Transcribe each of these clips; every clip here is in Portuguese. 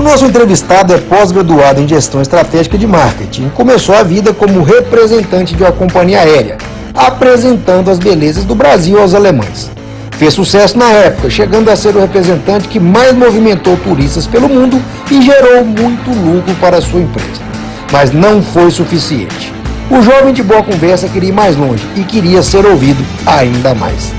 nosso entrevistado é pós-graduado em gestão estratégica de marketing e começou a vida como representante de uma companhia aérea, apresentando as belezas do Brasil aos alemães. Fez sucesso na época, chegando a ser o representante que mais movimentou turistas pelo mundo e gerou muito lucro para a sua empresa. Mas não foi suficiente. O jovem de boa conversa queria ir mais longe e queria ser ouvido ainda mais.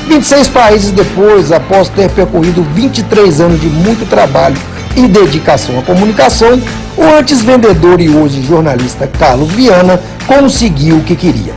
26 países depois, após ter percorrido 23 anos de muito trabalho e dedicação à comunicação, o antes vendedor e hoje jornalista Carlos Viana conseguiu o que queria.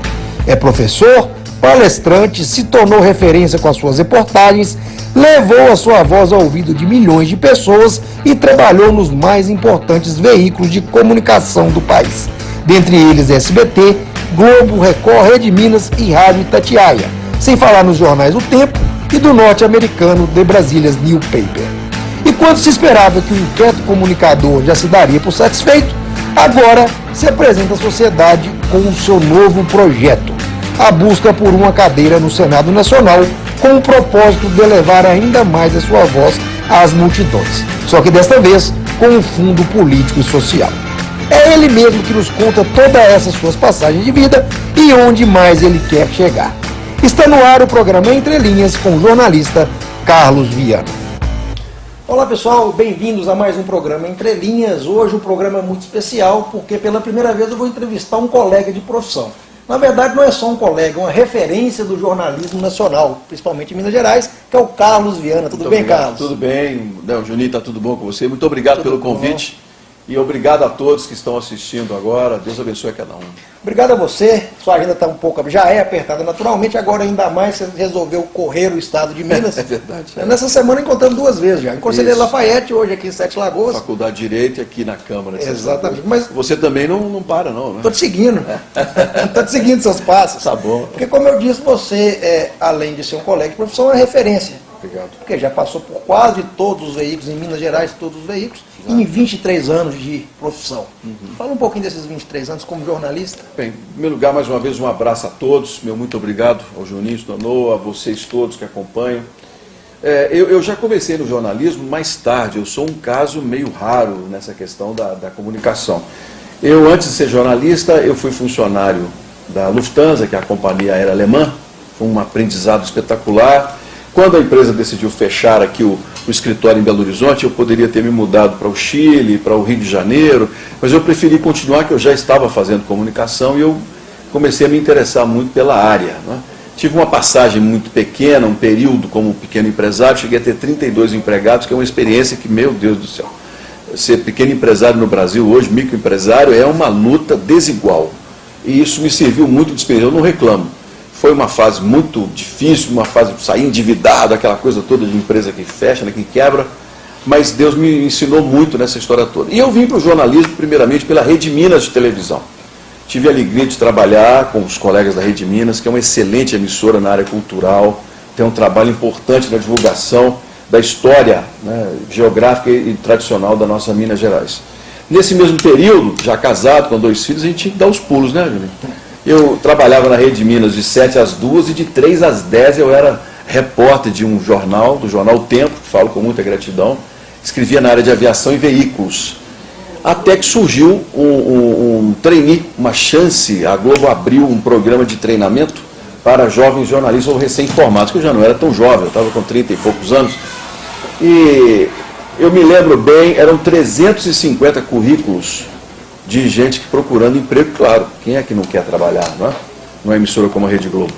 É professor, palestrante, se tornou referência com as suas reportagens, levou a sua voz ao ouvido de milhões de pessoas e trabalhou nos mais importantes veículos de comunicação do país, dentre eles SBT, Globo, Record, Rede Minas e Rádio Itatiaia, sem falar nos jornais O Tempo e do norte-americano The Brazilian Newspaper. E quando se esperava que o inquieto comunicador já se daria por satisfeito, agora se apresenta à sociedade com o seu novo projeto, a busca por uma cadeira no Senado Nacional, com o propósito de elevar ainda mais a sua voz às multidões, só que desta vez com um fundo político e social. É ele mesmo que nos conta todas essas suas passagens de vida e onde mais ele quer chegar. Está no ar o programa Entre Linhas com o jornalista Carlos Viana. Olá pessoal, bem-vindos a mais um programa Entre Linhas. Hoje o programa é muito especial porque pela primeira vez eu vou entrevistar um colega de profissão. Na verdade não é só um colega, é uma referência do jornalismo nacional, principalmente em Minas Gerais, que é o Carlos Viana. Tudo bem, Carlos? Tudo bem, Juninho, está tudo bom com você? Muito obrigado pelo convite. E obrigado a todos que estão assistindo agora. Deus abençoe a cada um. Obrigado a você. Sua agenda está já é apertada naturalmente, agora ainda mais você resolveu correr o estado de Minas. É verdade. Nessa semana encontramos duas vezes já. Em Conselheiro Lafayette, hoje aqui em Sete Lagoas. Faculdade de Direito e aqui na Câmara. Exatamente. Mas você também não para não, né? Estou te seguindo. Estou te seguindo seus passos. Tá bom. Porque como eu disse, você, além de ser um colega de profissão, é referência. Obrigado. Porque já passou por quase todos os veículos, em Minas Gerais, todos os veículos, em 23 anos de profissão. Fala um pouquinho desses 23 anos como jornalista. Bem, em primeiro lugar, mais uma vez, um abraço a todos. Meu muito obrigado ao Juninho, Donou, a vocês todos que acompanham. Eu já comecei no jornalismo mais tarde. Eu sou um caso meio raro nessa questão da comunicação. Eu, antes de ser jornalista, eu fui funcionário da Lufthansa, que é a companhia aérea alemã. Foi um aprendizado espetacular. Quando a empresa decidiu fechar aqui o escritório em Belo Horizonte, eu poderia ter me mudado para o Chile, para o Rio de Janeiro, mas eu preferi continuar, que eu já estava fazendo comunicação e eu comecei a me interessar muito pela área, né? Tive uma passagem muito pequena, um período como pequeno empresário, cheguei a ter 32 empregados, que é uma experiência que, meu Deus do céu, ser pequeno empresário no Brasil hoje, microempresário, é uma luta desigual. E isso me serviu muito de experiência, eu não reclamo. Foi uma fase muito difícil, uma fase de sair endividado, aquela coisa toda de empresa que fecha, né, que quebra, mas Deus me ensinou muito nessa história toda. E eu vim para o jornalismo, primeiramente, pela Rede Minas de televisão. Tive a alegria de trabalhar com os colegas da Rede Minas, que é uma excelente emissora na área cultural, tem um trabalho importante na divulgação da história, né, geográfica e tradicional da nossa Minas Gerais. Nesse mesmo período, já casado, com 2 filhos, a gente tinha que dar os pulos, né, Juninho? Eu trabalhava na Rede Minas de 7 às 2 e de 3 às 10 eu era repórter de um jornal, do jornal O Tempo, que falo com muita gratidão, escrevia na área de aviação e veículos. Até que surgiu um trainee, uma chance, a Globo abriu um programa de treinamento para jovens jornalistas ou recém-formados, que eu já não era tão jovem, eu estava com 30 e poucos anos. E eu me lembro bem, eram 350 currículos de gente procurando emprego, claro, quem é que não quer trabalhar, não é? Numa emissora como a Rede Globo.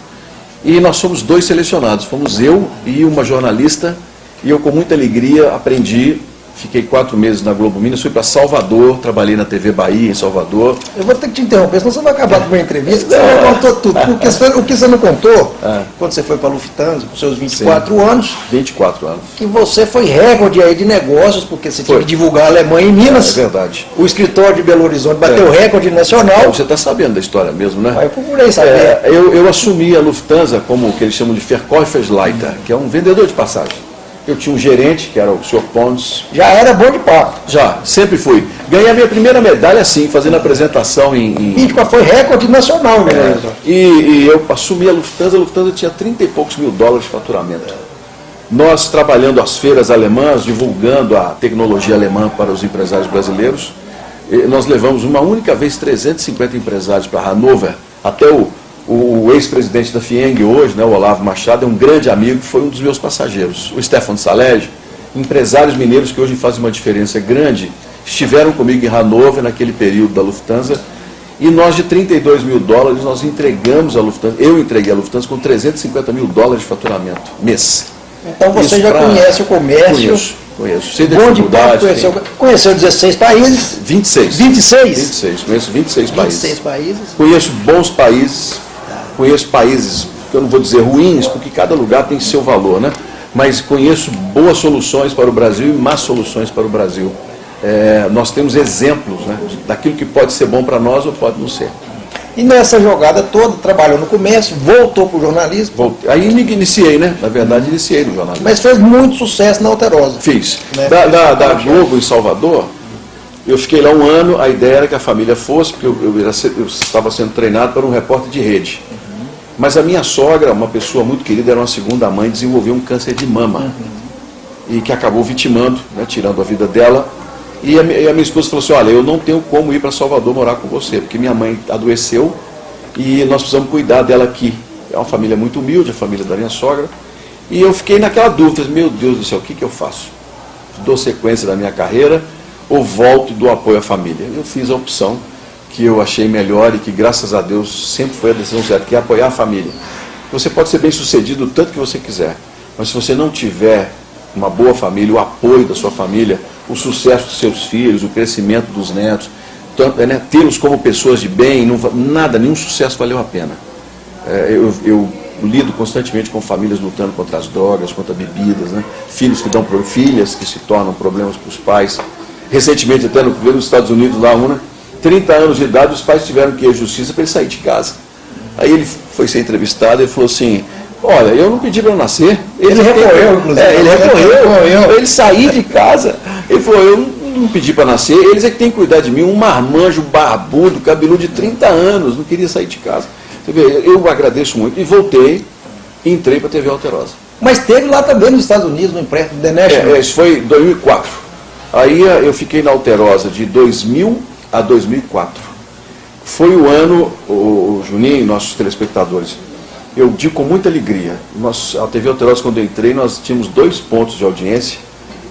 E nós fomos 2 selecionados, fomos eu e uma jornalista, e eu com muita alegria aprendi, fiquei 4 meses na Globo Minas, fui para Salvador, trabalhei na TV Bahia em Salvador. Eu vou ter que te interromper, senão você vai acabar com a minha entrevista, você não contou tudo, porque o que você não contou, quando você foi para a Lufthansa, com seus 24 anos, 24 anos, que você foi recorde aí de negócios, porque você tinha que divulgar a Alemanha em Minas. É verdade. O escritório de Belo Horizonte bateu recorde nacional. Você está sabendo da história mesmo, né? Eu procurei saber. Eu assumi a Lufthansa como o que eles chamam de Verkäufersleiter, que é um vendedor de passagem. Eu tinha um gerente, que era o Sr. Pons. Já era bom de papo. Já, sempre fui. Ganhei a minha primeira medalha assim, fazendo apresentação em... Foi recorde nacional, né? E eu assumi a Lufthansa tinha 30 e poucos mil dólares de faturamento. Nós trabalhando as feiras alemãs, divulgando a tecnologia alemã para os empresários brasileiros, nós levamos uma única vez 350 empresários para Hannover, até o ex-presidente da FIENG hoje, né, o Olavo Machado, é um grande amigo, foi um dos meus passageiros. O Stefan Salege, empresários mineiros que hoje fazem uma diferença grande, estiveram comigo em Hannover naquele período da Lufthansa, e nós de 32 mil dólares, nós entregamos a Lufthansa, eu entreguei a Lufthansa com 350 mil dólares de faturamento, mês. Então você já conhece o comércio. Conheço. Sem Bom de dificuldade. Conheceu 16 países? 26. 26? 26. Conheço 26 países. 26 países. Conheço bons países. Conheço países, que eu não vou dizer ruins, porque cada lugar tem seu valor, né? Mas conheço boas soluções para o Brasil e más soluções para o Brasil. Nós temos exemplos, né, daquilo que pode ser bom para nós ou pode não ser. E nessa jogada toda, trabalhou no comércio, voltou para o jornalismo. Aí iniciei, né? Na verdade, iniciei no jornalismo. Mas fez muito sucesso na Alterosa. Fiz. Né? Da Globo em Salvador, eu fiquei lá um ano, a ideia era que a família fosse, porque eu estava sendo treinado para um repórter de rede. Mas a minha sogra, uma pessoa muito querida, era uma segunda mãe, desenvolveu um câncer de mama. E que acabou vitimando, né, tirando a vida dela. E a minha esposa falou assim, olha, eu não tenho como ir para Salvador morar com você, porque minha mãe adoeceu e nós precisamos cuidar dela aqui. É uma família muito humilde, a família da minha sogra. E eu fiquei naquela dúvida, meu Deus do céu, o que eu faço? Dou sequência da minha carreira ou volto e dou apoio à família? Eu fiz a opção que eu achei melhor e que, graças a Deus, sempre foi a decisão certa, que é apoiar a família. Você pode ser bem sucedido o tanto que você quiser, mas se você não tiver uma boa família, o apoio da sua família, o sucesso dos seus filhos, o crescimento dos netos, tê-los como pessoas de bem, nenhum sucesso valeu a pena. Eu lido constantemente com famílias lutando contra as drogas, contra bebidas, né? Filhos que dão filhas que se tornam problemas para os pais. Recentemente, até nos Estados Unidos, lá 30 anos de idade, os pais tiveram que ir à justiça para ele sair de casa. Aí ele foi ser entrevistado e falou assim, olha, eu não pedi para eu nascer. Ele recorreu, inclusive. Ele recorreu. Ele sair de casa. Ele falou, eu não pedi para nascer, eles é que têm que cuidar de mim. Um marmanjo barbudo, cabeludo de 30 anos, não queria sair de casa. Você vê, eu agradeço muito. E voltei e entrei para a TV Alterosa. Mas teve lá também nos Estados Unidos, no empréstimo The National. Isso foi em 2004. Aí eu fiquei na Alterosa de 2000 a 2004. Foi o ano, o Juninho e nossos telespectadores, eu digo com muita alegria, a TV Alterosa, quando eu entrei, nós tínhamos 2 pontos de audiência,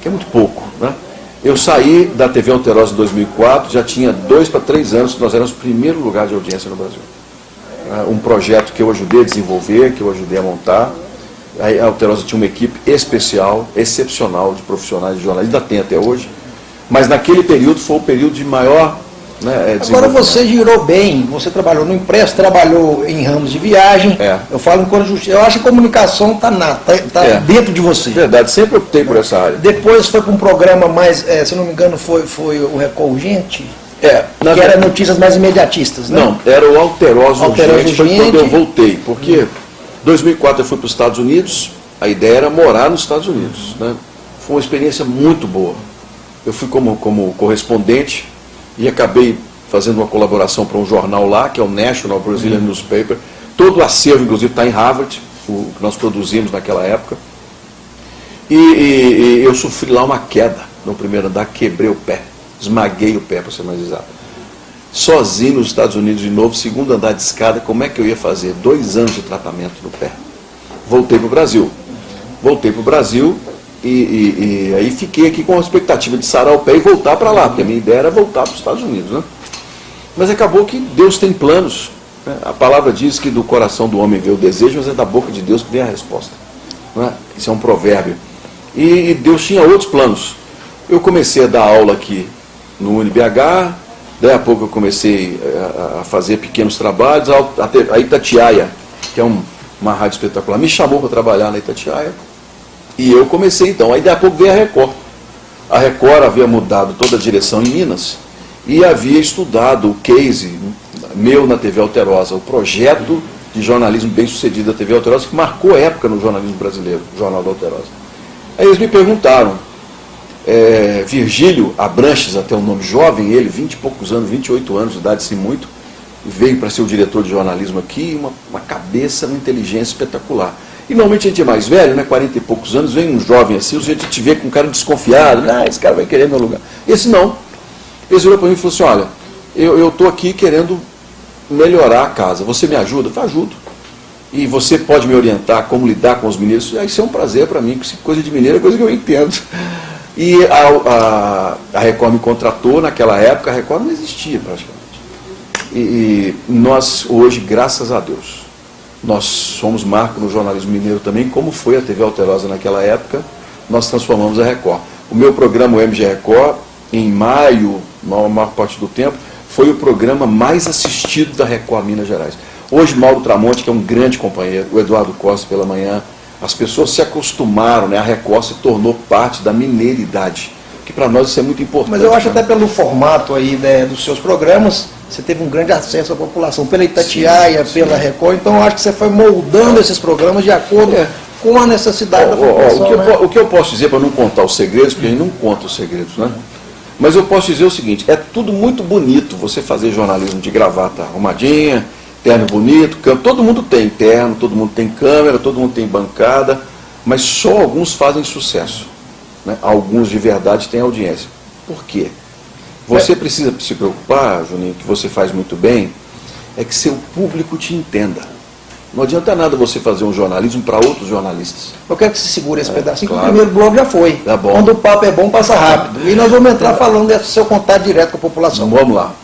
que é muito pouco, né? Eu saí da TV Alterosa em 2004, já tinha 2 para 3 anos que nós éramos o primeiro lugar de audiência no Brasil. Um projeto que eu ajudei a desenvolver, que eu ajudei a montar. A Alterosa tinha uma equipe especial, excepcional de profissionais de jornalismo, ainda tem até hoje, mas naquele período foi o período de maior... Agora você girou bem, você trabalhou no impresso, trabalhou em ramos de viagem, eu falo em coisa de justiça, eu acho que a comunicação está dentro de você. Verdade, sempre optei por essa área. Depois foi para um programa mais, se não me engano, foi o Record Urgente, que era notícias mais imediatistas, né? Não, era o Alterosa Urgente, foi quando eu voltei, porque em 2004 eu fui para os Estados Unidos, a ideia era morar nos Estados Unidos, né? Foi uma experiência muito boa. Eu fui como correspondente, e acabei fazendo uma colaboração para um jornal lá, que é o National Brazilian Newspaper. Todo o acervo, inclusive, está em Harvard, o que nós produzimos naquela época. E eu sofri lá uma queda no primeiro andar, quebrei o pé, esmaguei o pé, para ser mais exato. Sozinho nos Estados Unidos de novo, segundo andar de escada, como é que eu ia fazer? 2 anos de tratamento no pé. Voltei para o Brasil. E aí fiquei aqui com a expectativa de sarar o pé e voltar para lá, porque a minha ideia era voltar para os Estados Unidos, né? Mas acabou que Deus tem planos, né? A palavra diz que do coração do homem vem o desejo, mas é da boca de Deus que vem a resposta, né? Isso é um provérbio. E Deus tinha outros planos. Eu comecei a dar aula aqui no UniBH, daí a pouco eu comecei a fazer pequenos trabalhos, a Itatiaia, que é uma rádio espetacular, me chamou para trabalhar na Itatiaia. E eu comecei então, aí daí a pouco veio a Record. A Record havia mudado toda a direção em Minas e havia estudado o case meu na TV Alterosa, o projeto de jornalismo bem sucedido da TV Alterosa, que marcou época no jornalismo brasileiro, o Jornal da Alterosa. Aí eles me perguntaram, Virgílio Abranches, até um nome jovem, ele, 20 e poucos anos, 28 anos de idade, sim muito, veio para ser o diretor de jornalismo aqui, uma cabeça, uma inteligência espetacular. E normalmente a gente é mais velho, né, 40 e poucos anos, vem um jovem assim, a gente te vê com um cara desconfiado, esse cara vai querer meu lugar. Esse não. Esse olhou para mim e falou assim, olha, eu estou aqui querendo melhorar a casa, você me ajuda? Eu falei, ajudo. E você pode me orientar como lidar com os mineiros? Isso é um prazer para mim, coisa de mineiro é coisa que eu entendo. E a Record me contratou, naquela época a Record não existia praticamente. E nós hoje, graças a Deus, nós somos marca no jornalismo mineiro também, como foi a TV Alterosa naquela época, nós transformamos a Record. O meu programa, o MG Record, em maio, na maior parte do tempo, foi o programa mais assistido da Record Minas Gerais. Hoje, Mauro Tramonte, que é um grande companheiro, o Eduardo Costa pela manhã, as pessoas se acostumaram, né? A Record se tornou parte da mineiridade, que para nós isso é muito importante. Mas eu acho até pelo formato aí, né, dos seus programas, você teve um grande acesso à população, pela Itatiaia, pela Record, então eu acho que você foi moldando esses programas de acordo com a necessidade da população. O que eu posso dizer, para não contar os segredos, porque a gente não conta os segredos, né? Mas eu posso dizer o seguinte, é tudo muito bonito você fazer jornalismo de gravata arrumadinha, terno bonito, todo mundo tem terno, todo mundo tem câmera, todo mundo tem bancada, mas só alguns fazem sucesso, né? Alguns de verdade têm audiência. Por quê? Você precisa se preocupar, Juninho, que você faz muito bem, é que seu público te entenda. Não adianta nada você fazer um jornalismo para outros jornalistas. Eu quero que você segure esse pedacinho, claro. Que o primeiro bloco já foi. Tá bom. Quando o papo é bom, passa rápido. E nós vamos entrar falando desse seu contato direto com a população. Vamos lá.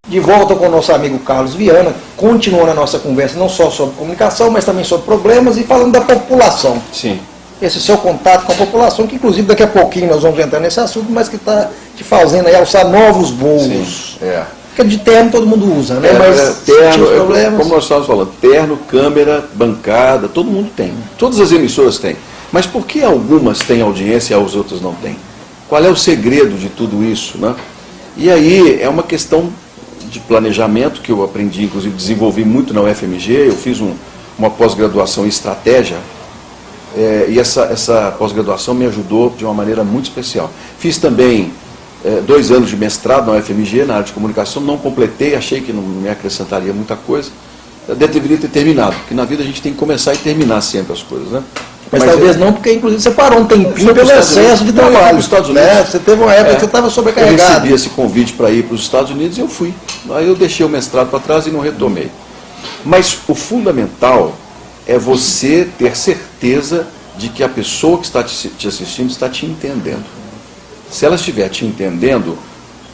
De volta com o nosso amigo Carlos Viana, continuando a nossa conversa não só sobre comunicação, mas também sobre problemas e falando da população. Sim. Esse seu contato com a população, que inclusive daqui a pouquinho nós vamos entrar nesse assunto, mas que está te fazendo aí alçar novos voos. Sim, Porque de terno todo mundo usa, né? Mas terno, problemas... como nós estávamos falando, terno, câmera, bancada, todo mundo tem. Todas as emissoras têm. Mas por que algumas têm audiência e as outras não têm? Qual é o segredo de tudo isso, né? E aí é uma questão de planejamento que eu aprendi, inclusive desenvolvi muito na UFMG. Eu fiz uma pós-graduação em estratégia e essa pós-graduação me ajudou de uma maneira muito especial. Fiz também 2 anos de mestrado na UFMG, na área de comunicação, não completei, achei que não me acrescentaria muita coisa. Eu deveria ter terminado, porque na vida a gente tem que começar e terminar sempre as coisas, né? Mas talvez não, porque inclusive você parou um tempinho pelo excesso de trabalho. Nos Estados Unidos. Você teve uma época que você estava sobrecarregado. Eu recebi esse convite para ir para os Estados Unidos e eu fui. Aí eu deixei o mestrado para trás e não retomei. Mas o fundamental é você ter certeza de que a pessoa que está te assistindo está te entendendo. Se ela estiver te entendendo,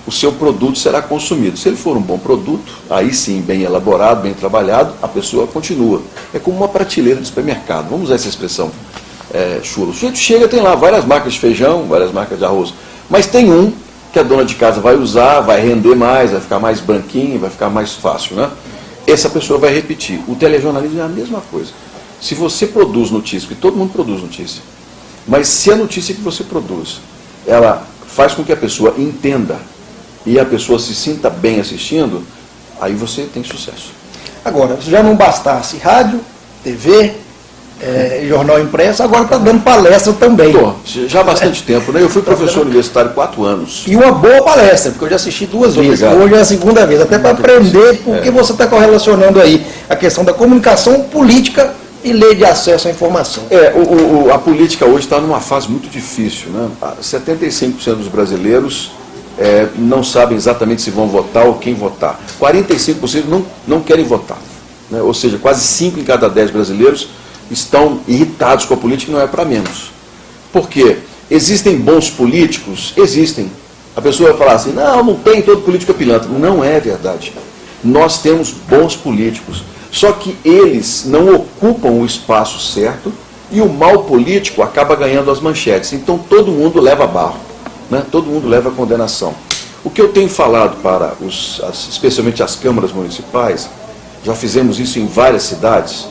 o seu produto será consumido. Se ele for um bom produto, aí sim, bem elaborado, bem trabalhado, a pessoa continua. É como uma prateleira de supermercado. Vamos usar essa expressão chula. O sujeito chega, tem lá várias marcas de feijão, várias marcas de arroz, mas tem um que a dona de casa vai usar, vai render mais, vai ficar mais branquinho, vai ficar mais fácil, né? Essa pessoa vai repetir. O telejornalismo é a mesma coisa. Se você produz notícia, porque todo mundo produz notícia, mas se a notícia que você produz, ela faz com que a pessoa entenda e a pessoa se sinta bem assistindo, aí você tem sucesso. Agora, se já não bastasse rádio, TV, jornal impresso, agora está dando palestra também. Já há bastante tempo, né? Eu fui professor universitário 4 anos. E uma boa palestra, porque eu já assisti 2 vezes, hoje é a 2ª vez, até para aprender porque você está correlacionando aí a questão da comunicação política e lei de acesso à informação. A política hoje está numa fase muito difícil, né? 75% dos brasileiros não sabem exatamente se vão votar ou quem votar. 45% não querem votar, né? Ou seja, quase 5 em cada 10 brasileiros estão irritados com a política, e não é para menos. Por quê? Existem bons políticos? Existem. A pessoa vai falar assim, não tem, todo político é pilantra. Não é verdade. Nós temos bons políticos, só que eles não ocupam o espaço certo e o mal político acaba ganhando as manchetes. Então todo mundo leva barro, né? Todo mundo leva condenação. O que eu tenho falado para especialmente as câmaras municipais, já fizemos isso em várias cidades,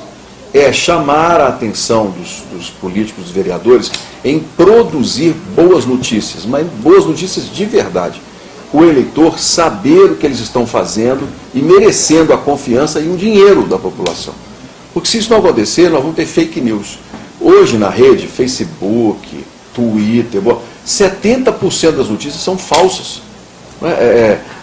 é chamar a atenção dos políticos, dos vereadores, em produzir boas notícias, mas boas notícias de verdade. O eleitor saber o que eles estão fazendo e merecendo a confiança e o dinheiro da população. Porque se isso não acontecer, nós vamos ter fake news. Hoje na rede, Facebook, Twitter, 70% das notícias são falsas.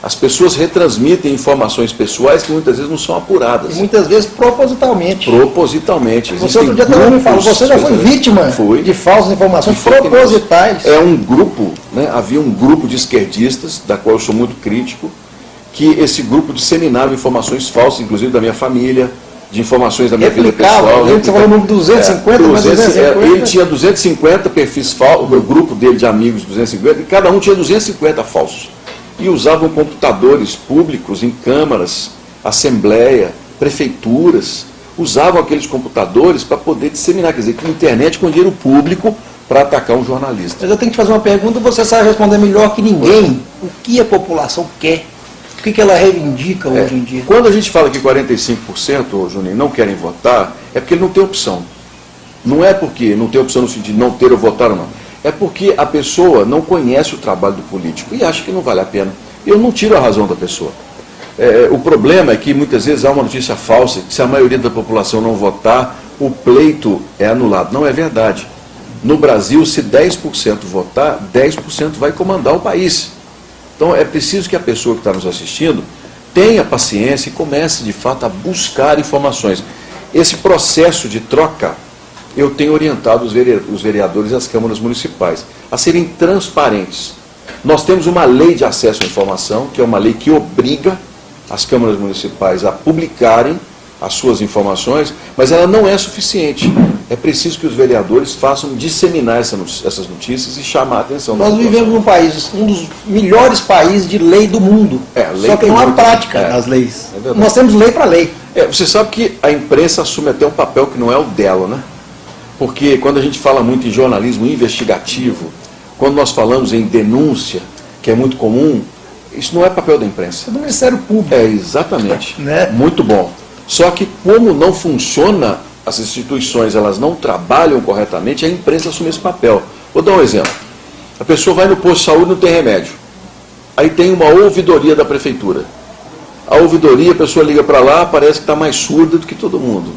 As pessoas retransmitem informações pessoais que muitas vezes não são apuradas. E muitas vezes propositalmente. Propositalmente. Você outro dia também me falou, você já foi vítima de falsas informações propositais. É um grupo, né, havia um grupo de esquerdistas, da qual eu sou muito crítico, que esse grupo disseminava informações falsas, inclusive da minha família, de informações da minha vida pessoal. Você falou no 250, mas 250. Ele tinha 250 perfis falsos, o grupo dele de amigos 250, e cada um tinha 250 falsos. E usavam computadores públicos em câmaras, assembleia, prefeituras, usavam aqueles computadores para poder disseminar, quer dizer, com internet com dinheiro público para atacar um jornalista. Mas eu tenho que te fazer uma pergunta, você sabe responder melhor que ninguém. O que a população quer? O que ela reivindica hoje em dia? Quando a gente fala que 45%, Juninho, não querem votar, é porque ele não tem opção. Não é porque não tem opção no sentido de não ter ou votar ou não. É porque a pessoa não conhece o trabalho do político e acha que não vale a pena. Eu não tiro a razão da pessoa. O problema é que muitas vezes há uma notícia falsa, que se a maioria da população não votar, o pleito é anulado. Não é verdade. No Brasil, se 10% votar, 10% vai comandar o país. Então é preciso que a pessoa que está nos assistindo tenha paciência e comece de fato a buscar informações. Esse processo de troca, eu tenho orientado os vereadores e as câmaras municipais a serem transparentes. Nós temos uma lei de acesso à informação, que é uma lei que obriga as câmaras municipais a publicarem as suas informações, mas ela não é suficiente. É preciso que os vereadores façam disseminar essas notícias e chamar a atenção. Nós vivemos num país, um dos melhores países de lei do mundo. Só que não há prática nas leis. Nós temos lei para lei. Você sabe que a imprensa assume até um papel que não é o dela, né? Porque quando a gente fala muito em jornalismo investigativo, quando nós falamos em denúncia, que é muito comum, isso não é papel da imprensa. É do Ministério Público. Exatamente. Muito bom. Só que como não funciona, as instituições elas não trabalham corretamente, a imprensa assume esse papel. Vou dar um exemplo. A pessoa vai no posto de saúde e não tem remédio. Aí tem uma ouvidoria da prefeitura. A ouvidoria, a pessoa liga para lá, parece que está mais surda do que todo mundo.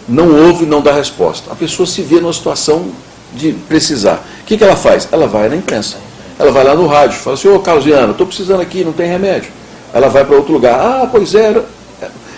Não ouve e não dá resposta. A pessoa se vê numa situação de precisar. O que ela faz? Ela vai na imprensa. Ela vai lá no rádio, fala assim, ô Carlos Viana, estou precisando aqui, não tem remédio. Ela vai para outro lugar. Ah, pois é.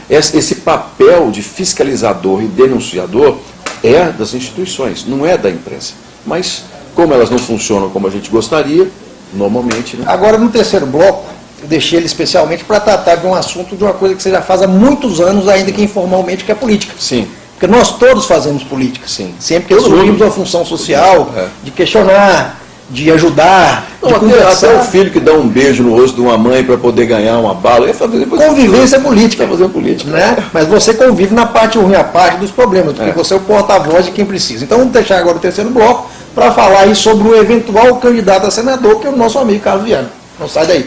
Esse papel de fiscalizador e denunciador é das instituições, não é da imprensa. Mas, como elas não funcionam como a gente gostaria, normalmente... Né? Agora, no terceiro bloco, eu deixei ele especialmente para tratar de um assunto, de uma coisa que você já faz há muitos anos, ainda que informalmente, que é política. Sim. Porque nós todos fazemos política. Sim. Sempre que assumimos uma função social, de questionar, de ajudar, não, até o filho que dá um beijo no rosto de uma mãe para poder ganhar uma bala. Convivência política. Está fazendo política. Né? Mas você convive na parte ruim, a parte dos problemas, porque você é o porta-voz de quem precisa. Então vamos deixar agora o terceiro bloco para falar aí sobre o eventual candidato a senador, que é o nosso amigo Carlos Viana. Não sai daí.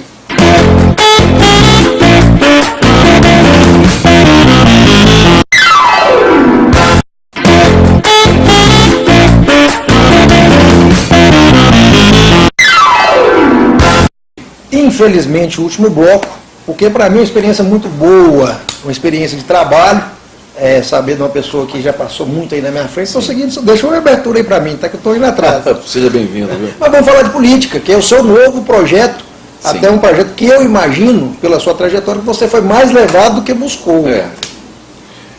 Infelizmente, o último bloco, porque para mim é uma experiência muito boa, uma experiência de trabalho, saber de uma pessoa que já passou muito aí na minha frente. Então é o seguinte, deixa uma abertura aí para mim, tá, que eu estou indo atrás. Seja bem-vindo. Mas vamos falar de política, que é o seu novo projeto, Sim. Até um projeto que eu imagino, pela sua trajetória, que você foi mais levado do que buscou.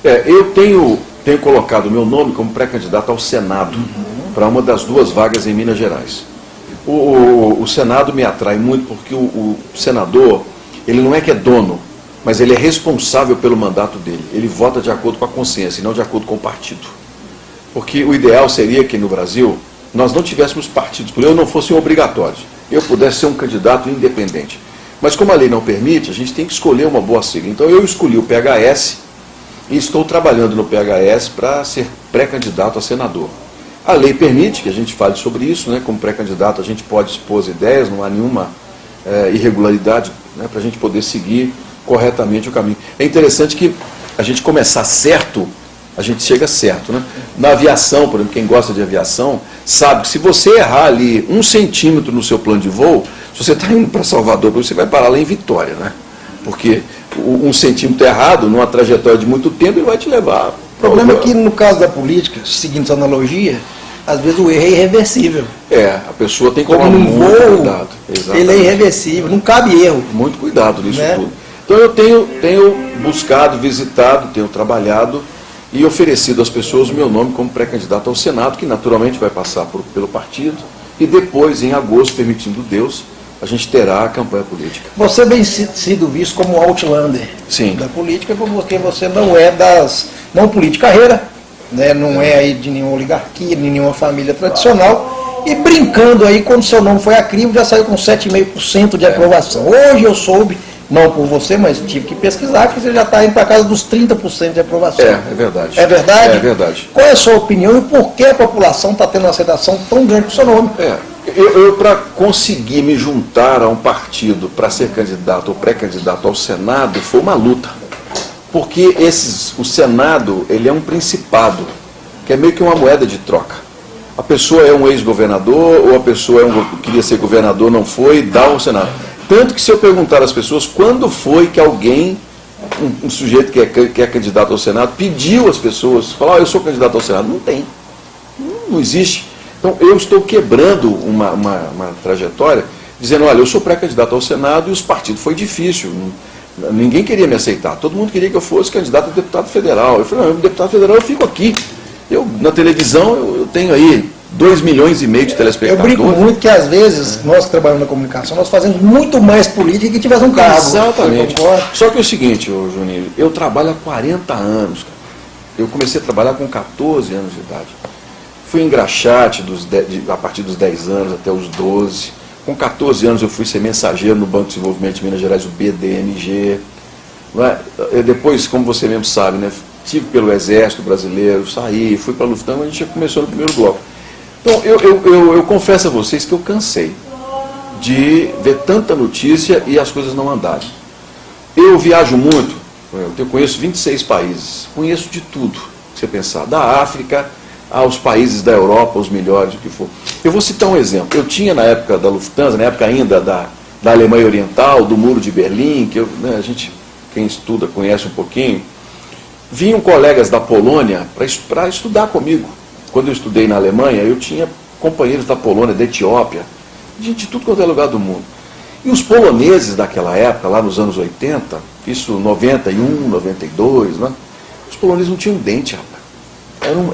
Eu tenho colocado o meu nome como pré-candidato ao Senado, para uma das duas vagas em Minas Gerais. O Senado me atrai muito porque o senador, ele não é que é dono, mas ele é responsável pelo mandato dele. Ele vota de acordo com a consciência e não de acordo com o partido. Porque o ideal seria que no Brasil nós não tivéssemos partidos políticos, não fossem obrigatórios. Eu pudesse ser um candidato independente. Mas como a lei não permite, a gente tem que escolher uma boa sigla. Então eu escolhi o PHS e estou trabalhando no PHS para ser pré-candidato a senador. A lei permite que a gente fale sobre isso, né? Como pré-candidato a gente pode expor ideias, não há nenhuma irregularidade, né? Para a gente poder seguir corretamente o caminho. É interessante que a gente começar certo, a gente chega certo, né? Na aviação, por exemplo, quem gosta de aviação, sabe que se você errar ali 1 centímetro no seu plano de voo, se você está indo para Salvador, você vai parar lá em Vitória, né? Porque 1 centímetro errado, numa trajetória de muito tempo, ele vai te levar O problema é que no caso da política, seguindo essa analogia, às vezes o erro é irreversível. A pessoa tem que Como tomar num muito voo, cuidado. ele é irreversível, não cabe erro. Muito cuidado nisso Né? tudo. Então eu tenho buscado, visitado, tenho trabalhado e oferecido às pessoas o meu nome como pré-candidato ao Senado, que naturalmente vai passar pelo partido, e depois, em agosto, permitindo Deus, a gente terá a campanha política. Você vem sido visto como outlander Sim. da política, porque você não é não político carreira, né, não é aí de nenhuma oligarquia, de nenhuma família tradicional, e brincando aí, quando seu nome foi a crivo, já saiu com 7,5% de aprovação. Hoje eu soube, não por você, mas tive que pesquisar, que você já está indo para casa dos 30% de aprovação. É verdade. É verdade? É verdade. Qual é a sua opinião e por que a população está tendo uma aceitação tão grande com o seu nome? Eu para conseguir me juntar a um partido para ser candidato ou pré-candidato ao Senado foi uma luta. Porque o Senado, ele é um principado, que é meio que uma moeda de troca. A pessoa é um ex-governador, ou a pessoa queria ser governador, não foi, dá ao Senado. Tanto que se eu perguntar às pessoas quando foi que alguém, um sujeito que é candidato ao Senado, pediu às pessoas, falou, eu sou candidato ao Senado, não tem. Não existe. Então eu estou quebrando uma trajetória, dizendo, olha, eu sou pré-candidato ao Senado e os partidos foi difícil. Ninguém queria me aceitar. Todo mundo queria que eu fosse candidato a deputado federal. Eu falei, não, deputado federal eu fico aqui. Na televisão eu tenho aí 2,5 milhões de telespectadores. Eu brinco muito que às vezes, nós que trabalhamos na comunicação, nós fazemos muito mais política que tivesse um cargo. Exatamente. Só que é o seguinte, Juninho, eu trabalho há 40 anos. Cara. Eu comecei a trabalhar com 14 anos de idade. Fui engraxate a partir dos 10 anos até os 12. Com 14 anos eu fui ser mensageiro no Banco de Desenvolvimento de Minas Gerais, o BDMG. Depois, como você mesmo sabe, né, tive pelo Exército Brasileiro, saí, fui para a Lufthansa, a gente já começou no primeiro bloco. Então, eu confesso a vocês que eu cansei de ver tanta notícia e as coisas não andarem. Eu viajo muito, eu conheço 26 países, conheço de tudo, se você pensar, da África aos países da Europa, os melhores, o que for. Eu vou citar um exemplo. Eu tinha na época da Lufthansa, na época ainda da Alemanha Oriental, do Muro de Berlim, que a gente, quem estuda, conhece um pouquinho, vinham colegas da Polônia para estudar comigo. Quando eu estudei na Alemanha, eu tinha companheiros da Polônia, da Etiópia, de tudo quanto é lugar do mundo. E os poloneses daquela época, lá nos anos 80, isso 91, 92, né? Os poloneses não tinham dente, rapaz.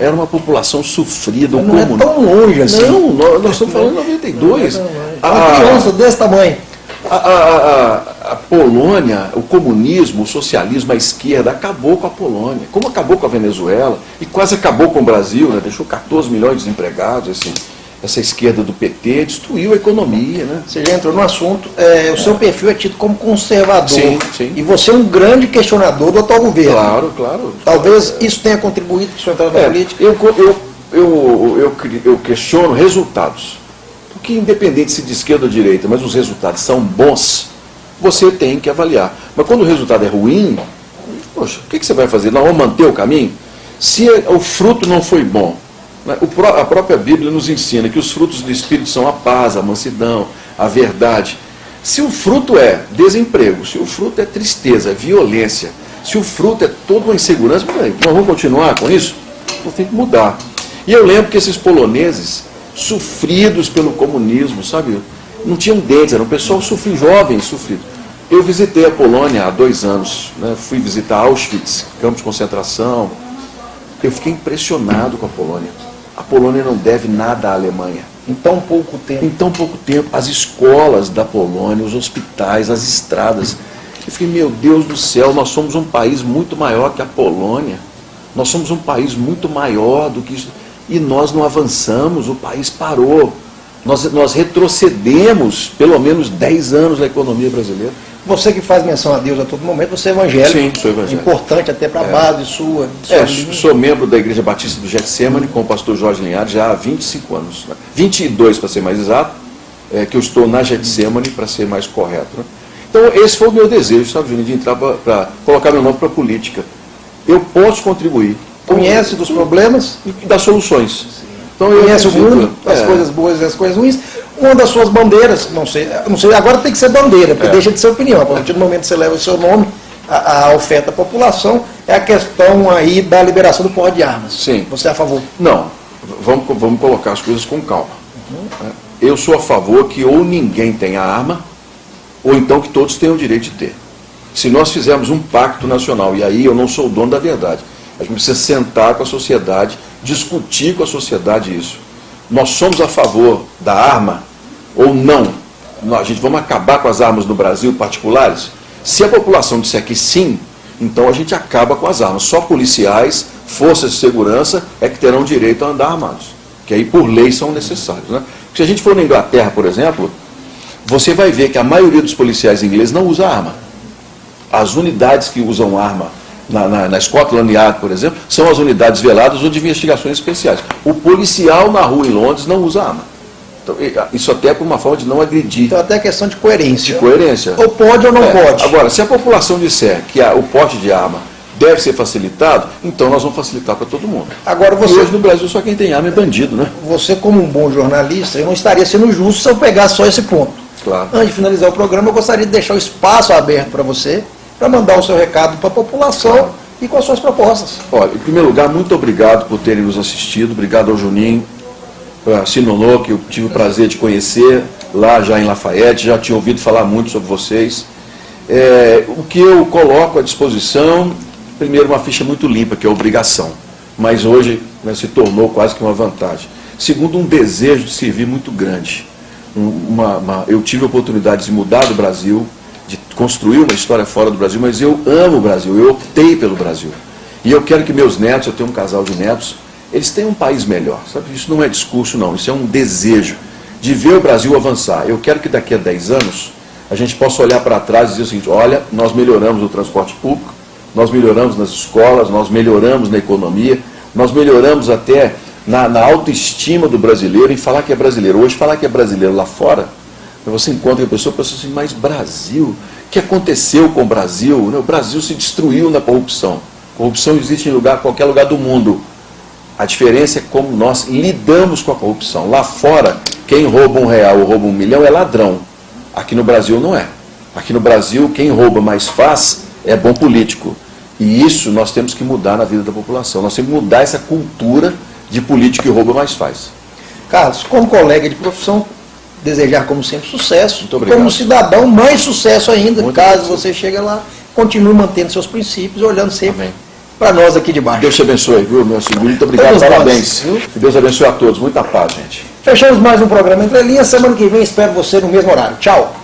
Era uma população sofrida. Não é tão longe assim. Não, nós estamos falando de 92. Uma criança desse tamanho. A Polônia, o comunismo, o socialismo, a esquerda, acabou com a Polônia. Como acabou com a Venezuela e quase acabou com o Brasil, né? Deixou 14 milhões de desempregados, essa esquerda do PT, destruiu a economia. Né? Você já entrou no assunto, o seu perfil é tido como conservador. Sim, sim. E você é um grande questionador do atual governo. Claro. Talvez isso tenha contribuído para a sua entrada na política. Eu questiono resultados. Porque independente se de esquerda ou direita, mas os resultados são bons, você tem que avaliar. Mas quando o resultado é ruim, poxa, o que você vai fazer? Nós vamos manter o caminho? Se o fruto não foi bom, a própria Bíblia nos ensina que os frutos do Espírito são a paz, a mansidão, a verdade. Se o fruto é desemprego, se o fruto é tristeza, é violência, se o fruto é toda uma insegurança, nós vamos continuar com isso? Nós temos que mudar. E eu lembro que esses poloneses, sofridos pelo comunismo, sabe? Não tinham dentes, era um pessoal jovem, sofrido. Eu visitei a Polônia há 2 anos, né? Fui visitar Auschwitz, campo de concentração. Eu fiquei impressionado com a Polônia. A Polônia não deve nada à Alemanha. Em tão pouco tempo. Em tão pouco tempo. As escolas da Polônia, os hospitais, as estradas. Eu fiquei, meu Deus do céu, nós somos um país muito maior que a Polônia. Nós somos um país muito maior do que isso. E nós não avançamos, o país parou. Nós retrocedemos pelo menos 10 anos na economia brasileira. Você que faz menção a Deus a todo momento, você é evangélico. Sim, sou evangélico. Importante até para a base sua. Sou membro da Igreja Batista do Getsemane com o pastor Jorge Linhares já há 25 anos. Né? 22 para ser mais exato, que eu estou na Getsemane para ser mais correto. Né? Então esse foi o meu desejo, sabe, Juninho, de entrar para colocar meu nome para a política. Eu posso contribuir. Conhece dos problemas e das soluções. Então, conhece o mundo, as coisas boas e as coisas ruins. Uma das suas bandeiras, não sei, agora tem que ser bandeira, porque deixa de ser opinião. A partir do momento que você leva o seu nome, a oferta da população, é a questão aí da liberação do porte de armas. Sim. Você é a favor? Não, vamos colocar as coisas com calma. Eu sou a favor que ou ninguém tenha arma, ou então que todos tenham o direito de ter. Se nós fizermos um pacto nacional, e aí eu não sou o dono da verdade, a gente precisa sentar com a sociedade, discutir com a sociedade isso. Nós somos a favor da arma ou não? A gente vamos acabar com as armas no Brasil particulares? Se a população disser que sim, então a gente acaba com as armas. Só policiais, forças de segurança é que terão direito a andar armados, que aí por lei são necessários, né? Se a gente for na Inglaterra, por exemplo, você vai ver que a maioria dos policiais ingleses não usa arma. As unidades que usam arma na Scotland Yard, por exemplo, são as unidades veladas ou de investigações especiais. O policial na rua em Londres não usa arma. Então, isso até é por uma forma de não agredir. Então até questão de coerência. De coerência. Ou pode ou não pode. Agora, se a população disser que o porte de arma deve ser facilitado, então nós vamos facilitar para todo mundo. Agora você, e hoje no Brasil só quem tem arma é bandido, né? Você, como um bom jornalista, eu não estaria sendo justo se eu pegasse só esse ponto. Claro. Antes de finalizar o programa, eu gostaria de deixar o espaço aberto para você, para mandar o seu recado para a população, claro, e com as suas propostas. Olha, em primeiro lugar, muito obrigado por terem nos assistido, obrigado ao Juninho, a Sinonô, que eu tive o prazer de conhecer lá já em Lafayette, já tinha ouvido falar muito sobre vocês. O que eu coloco à disposição, primeiro, uma ficha muito limpa, que é a obrigação, mas hoje, né, se tornou quase que uma vantagem. Segundo, um desejo de servir muito grande. Eu tive a oportunidade de mudar do Brasil, de construir uma história fora do Brasil, mas eu amo o Brasil, eu optei pelo Brasil. E eu quero que meus netos, eu tenho um casal de netos, eles tenham um país melhor. Sabe? Isso não é discurso, não, isso é um desejo de ver o Brasil avançar. Eu quero que daqui a 10 anos a gente possa olhar para trás e dizer o seguinte: olha, nós melhoramos o transporte público, nós melhoramos nas escolas, nós melhoramos na economia, nós melhoramos até na autoestima do brasileiro, em falar que é brasileiro. Hoje, falar que é brasileiro lá fora, você encontra a pessoa e pensa assim: mas Brasil, o que aconteceu com o Brasil? O Brasil se destruiu na corrupção. Corrupção existe em qualquer lugar do mundo. A diferença é como nós lidamos com a corrupção. Lá fora, quem rouba R$1 ou rouba 1 milhão é ladrão. Aqui no Brasil não é. Aqui no Brasil, quem rouba mais faz é bom político. E isso nós temos que mudar na vida da população. Nós temos que mudar essa cultura de político que rouba mais faz. Carlos, como colega de profissão, desejar como sempre sucesso. Muito obrigado. Como cidadão, mais sucesso ainda. Muito caso obrigado. Você chegue lá, continue mantendo seus princípios, olhando sempre para nós aqui de baixo. Deus te abençoe, viu, meu senhor? Muito obrigado, Todos parabéns. nós, Que Deus abençoe a todos. Muita paz, gente. Fechamos mais um programa Entre Linhas. Semana que vem espero você no mesmo horário. Tchau.